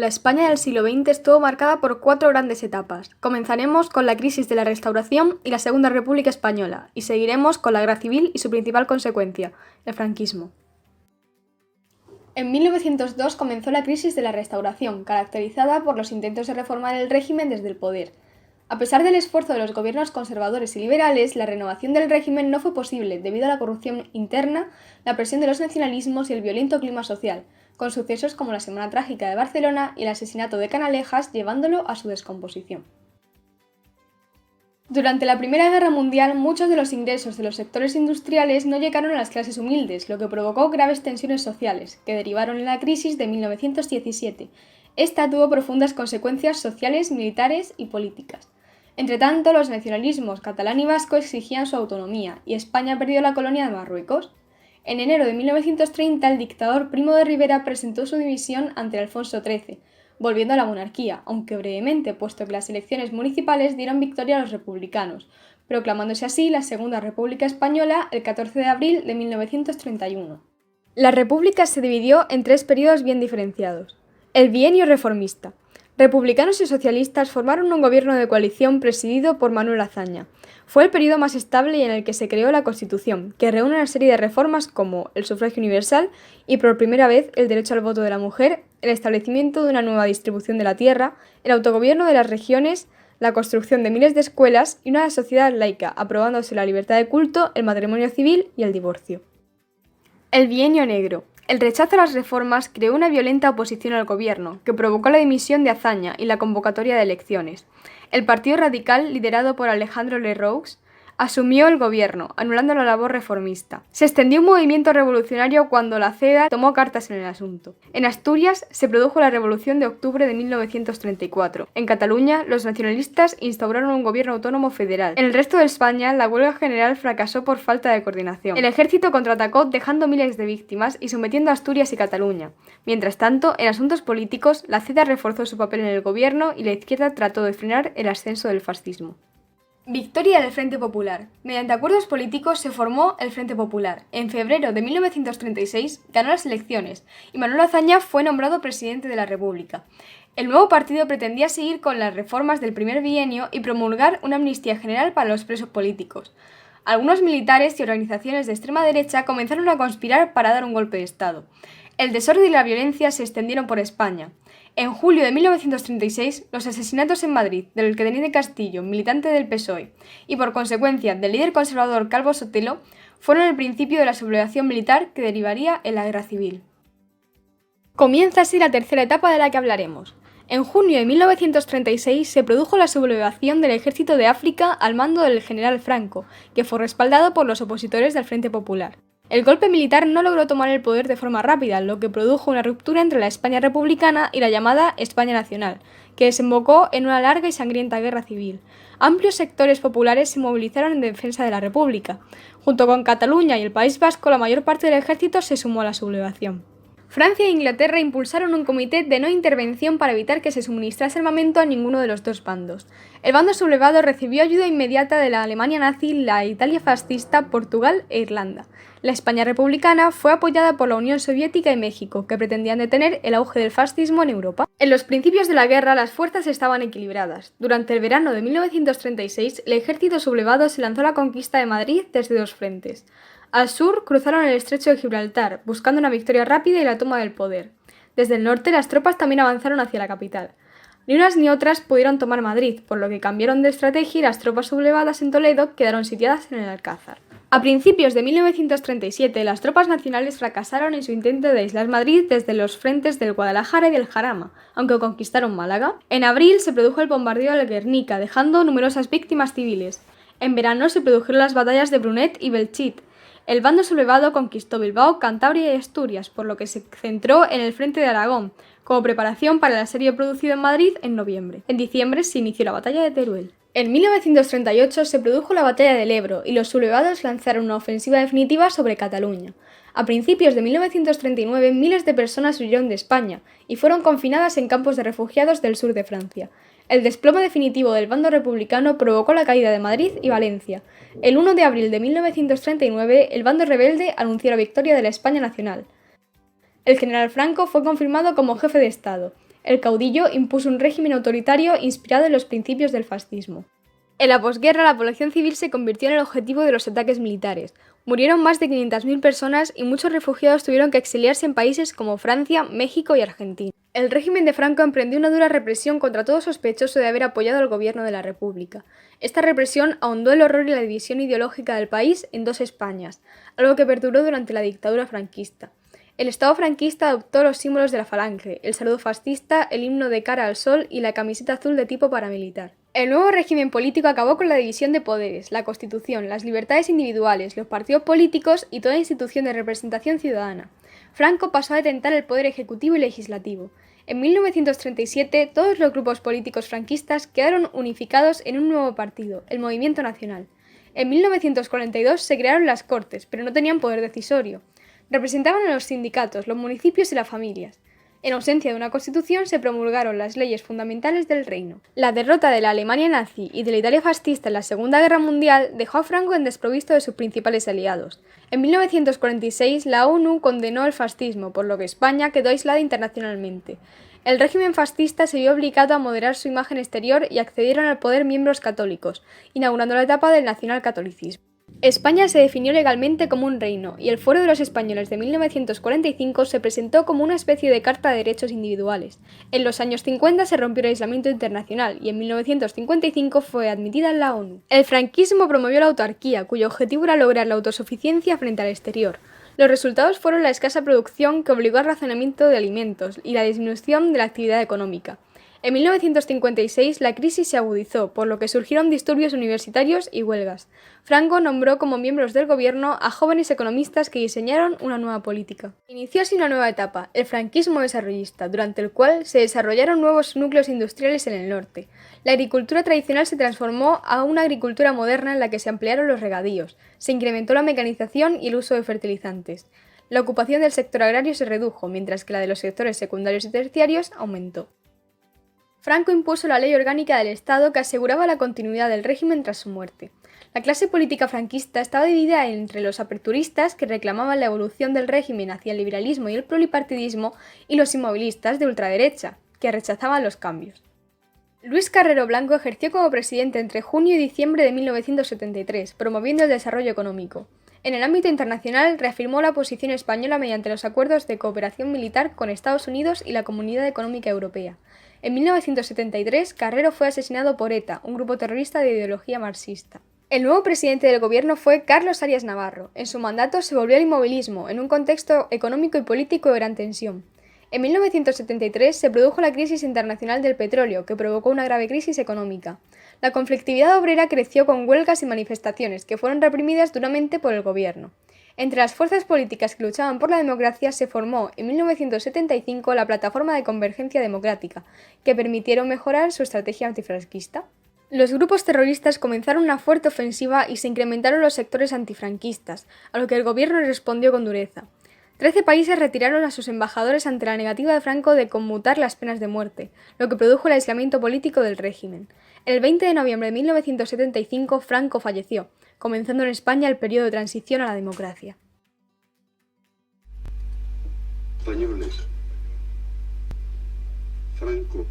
La España del siglo XX estuvo marcada por 4 grandes etapas. Comenzaremos con la crisis de la Restauración y la Segunda República Española, y seguiremos con la Guerra Civil y su principal consecuencia, el franquismo. En 1902 comenzó la crisis de la Restauración, caracterizada por los intentos de reformar el régimen desde el poder. A pesar del esfuerzo de los gobiernos conservadores y liberales, la renovación del régimen no fue posible debido a la corrupción interna, la presión de los nacionalismos y el violento clima social, con sucesos como la Semana Trágica de Barcelona y el asesinato de Canalejas llevándolo a su descomposición. Durante la Primera Guerra Mundial, muchos de los ingresos de los sectores industriales no llegaron a las clases humildes, lo que provocó graves tensiones sociales, que derivaron en la crisis de 1917. Esta tuvo profundas consecuencias sociales, militares y políticas. Entretanto, los nacionalismos catalán y vasco exigían su autonomía, y España perdió la colonia de Marruecos. En enero de 1930, el dictador Primo de Rivera presentó su dimisión ante Alfonso XIII, volviendo a la monarquía, aunque brevemente, puesto que las elecciones municipales dieron victoria a los republicanos, proclamándose así la Segunda República Española el 14 de abril de 1931. La República se dividió en 3 períodos bien diferenciados. El bienio reformista. Republicanos y socialistas formaron un gobierno de coalición presidido por Manuel Azaña. Fue el periodo más estable y en el que se creó la Constitución, que reúne una serie de reformas como el sufragio universal y por primera vez el derecho al voto de la mujer, el establecimiento de una nueva distribución de la tierra, el autogobierno de las regiones, la construcción de miles de escuelas y una sociedad laica, aprobándose la libertad de culto, el matrimonio civil y el divorcio. El bienio negro. El rechazo a las reformas creó una violenta oposición al gobierno, que provocó la dimisión de Azaña y la convocatoria de elecciones. El Partido Radical, liderado por Alejandro Lerroux, asumió el gobierno, anulando la labor reformista. Se extendió un movimiento revolucionario cuando la CEDA tomó cartas en el asunto. En Asturias se produjo la Revolución de Octubre de 1934. En Cataluña, los nacionalistas instauraron un gobierno autónomo federal. En el resto de España, la huelga general fracasó por falta de coordinación. El ejército contraatacó dejando miles de víctimas y sometiendo a Asturias y Cataluña. Mientras tanto, en asuntos políticos, la CEDA reforzó su papel en el gobierno y la izquierda trató de frenar el ascenso del fascismo. Victoria del Frente Popular. Mediante acuerdos políticos se formó el Frente Popular. En febrero de 1936 ganó las elecciones y Manuel Azaña fue nombrado presidente de la República. El nuevo partido pretendía seguir con las reformas del primer bienio y promulgar una amnistía general para los presos políticos. Algunos militares y organizaciones de extrema derecha comenzaron a conspirar para dar un golpe de Estado. El desorden y la violencia se extendieron por España. En julio de 1936, los asesinatos en Madrid del Teniente Castillo, militante del PSOE, y por consecuencia del líder conservador Calvo Sotelo, fueron el principio de la sublevación militar que derivaría en la Guerra Civil. Comienza así la tercera etapa de la que hablaremos. En junio de 1936 se produjo la sublevación del Ejército de África al mando del general Franco, que fue respaldado por los opositores del Frente Popular. El golpe militar no logró tomar el poder de forma rápida, lo que produjo una ruptura entre la España republicana y la llamada España nacional, que desembocó en una larga y sangrienta guerra civil. Amplios sectores populares se movilizaron en defensa de la República. Junto con Cataluña y el País Vasco, la mayor parte del ejército se sumó a la sublevación. Francia e Inglaterra impulsaron un comité de no intervención para evitar que se suministrase armamento a ninguno de los dos bandos. El bando sublevado recibió ayuda inmediata de la Alemania nazi, la Italia fascista, Portugal e Irlanda. La España republicana fue apoyada por la Unión Soviética y México, que pretendían detener el auge del fascismo en Europa. En los principios de la guerra, las fuerzas estaban equilibradas. Durante el verano de 1936, el ejército sublevado se lanzó a la conquista de Madrid desde 2 frentes. Al sur, cruzaron el estrecho de Gibraltar, buscando una victoria rápida y la toma del poder. Desde el norte, las tropas también avanzaron hacia la capital. Ni unas ni otras pudieron tomar Madrid, por lo que cambiaron de estrategia y las tropas sublevadas en Toledo quedaron sitiadas en el Alcázar. A principios de 1937, las tropas nacionales fracasaron en su intento de aislar Madrid desde los frentes del Guadalajara y del Jarama, aunque conquistaron Málaga. En abril se produjo el bombardeo de Guernica, dejando numerosas víctimas civiles. En verano se produjeron las batallas de Brunet y Belchite. El bando sublevado conquistó Bilbao, Cantabria y Asturias, por lo que se centró en el frente de Aragón, como preparación para el asedio producido en Madrid en noviembre. En diciembre se inició la batalla de Teruel. En 1938 se produjo la batalla del Ebro y los sublevados lanzaron una ofensiva definitiva sobre Cataluña. A principios de 1939 miles de personas huyeron de España y fueron confinadas en campos de refugiados del sur de Francia. El desplome definitivo del bando republicano provocó la caída de Madrid y Valencia. El 1 de abril de 1939 el bando rebelde anunció la victoria de la España nacional. El general Franco fue confirmado como jefe de Estado. El caudillo impuso un régimen autoritario inspirado en los principios del fascismo. En la posguerra, la población civil se convirtió en el objetivo de los ataques militares. Murieron más de 500.000 personas y muchos refugiados tuvieron que exiliarse en países como Francia, México y Argentina. El régimen de Franco emprendió una dura represión contra todo sospechoso de haber apoyado al gobierno de la República. Esta represión ahondó el horror y la división ideológica del país en dos Españas, algo que perduró durante la dictadura franquista. El Estado franquista adoptó los símbolos de la falange, el saludo fascista, el himno de cara al sol y la camiseta azul de tipo paramilitar. El nuevo régimen político acabó con la división de poderes, la Constitución, las libertades individuales, los partidos políticos y toda institución de representación ciudadana. Franco pasó a detentar el poder ejecutivo y legislativo. En 1937, todos los grupos políticos franquistas quedaron unificados en un nuevo partido, el Movimiento Nacional. En 1942 se crearon las Cortes, pero no tenían poder decisorio. Representaban a los sindicatos, los municipios y las familias. En ausencia de una constitución se promulgaron las leyes fundamentales del reino. La derrota de la Alemania nazi y de la Italia fascista en la Segunda Guerra Mundial dejó a Franco en desprovisto de sus principales aliados. En 1946 la ONU condenó el fascismo, por lo que España quedó aislada internacionalmente. El régimen fascista se vio obligado a moderar su imagen exterior y accedieron al poder miembros católicos, inaugurando la etapa del nacionalcatolicismo. España se definió legalmente como un reino, y el Fuero de los Españoles de 1945 se presentó como una especie de Carta de Derechos Individuales. En los años 50 se rompió el aislamiento internacional, y en 1955 fue admitida en la ONU. El franquismo promovió la autarquía, cuyo objetivo era lograr la autosuficiencia frente al exterior. Los resultados fueron la escasa producción que obligó al racionamiento de alimentos y la disminución de la actividad económica. En 1956 la crisis se agudizó, por lo que surgieron disturbios universitarios y huelgas. Franco nombró como miembros del gobierno a jóvenes economistas que diseñaron una nueva política. Inició así una nueva etapa, el franquismo desarrollista, durante el cual se desarrollaron nuevos núcleos industriales en el norte. La agricultura tradicional se transformó a una agricultura moderna en la que se ampliaron los regadíos, se incrementó la mecanización y el uso de fertilizantes. La ocupación del sector agrario se redujo, mientras que la de los sectores secundarios y terciarios aumentó. Franco impuso la ley orgánica del Estado que aseguraba la continuidad del régimen tras su muerte. La clase política franquista estaba dividida entre los aperturistas, que reclamaban la evolución del régimen hacia el liberalismo y el pluripartidismo, y los inmovilistas de ultraderecha, que rechazaban los cambios. Luis Carrero Blanco ejerció como presidente entre junio y diciembre de 1973, promoviendo el desarrollo económico. En el ámbito internacional, reafirmó la posición española mediante los acuerdos de cooperación militar con Estados Unidos y la Comunidad Económica Europea. En 1973, Carrero fue asesinado por ETA, un grupo terrorista de ideología marxista. El nuevo presidente del gobierno fue Carlos Arias Navarro. En su mandato se volvió al inmovilismo, en un contexto económico y político de gran tensión. En 1973 se produjo la crisis internacional del petróleo, que provocó una grave crisis económica. La conflictividad obrera creció con huelgas y manifestaciones, que fueron reprimidas duramente por el gobierno. Entre las fuerzas políticas que luchaban por la democracia se formó en 1975 la Plataforma de Convergencia Democrática, que permitieron mejorar su estrategia antifranquista. Los grupos terroristas comenzaron una fuerte ofensiva y se incrementaron los sectores antifranquistas, a lo que el gobierno respondió con dureza. 13 países retiraron a sus embajadores ante la negativa de Franco de conmutar las penas de muerte, lo que produjo el aislamiento político del régimen. El 20 de noviembre de 1975 Franco falleció, comenzando en España el periodo de transición a la democracia. Españoles, Franco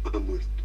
ha muerto.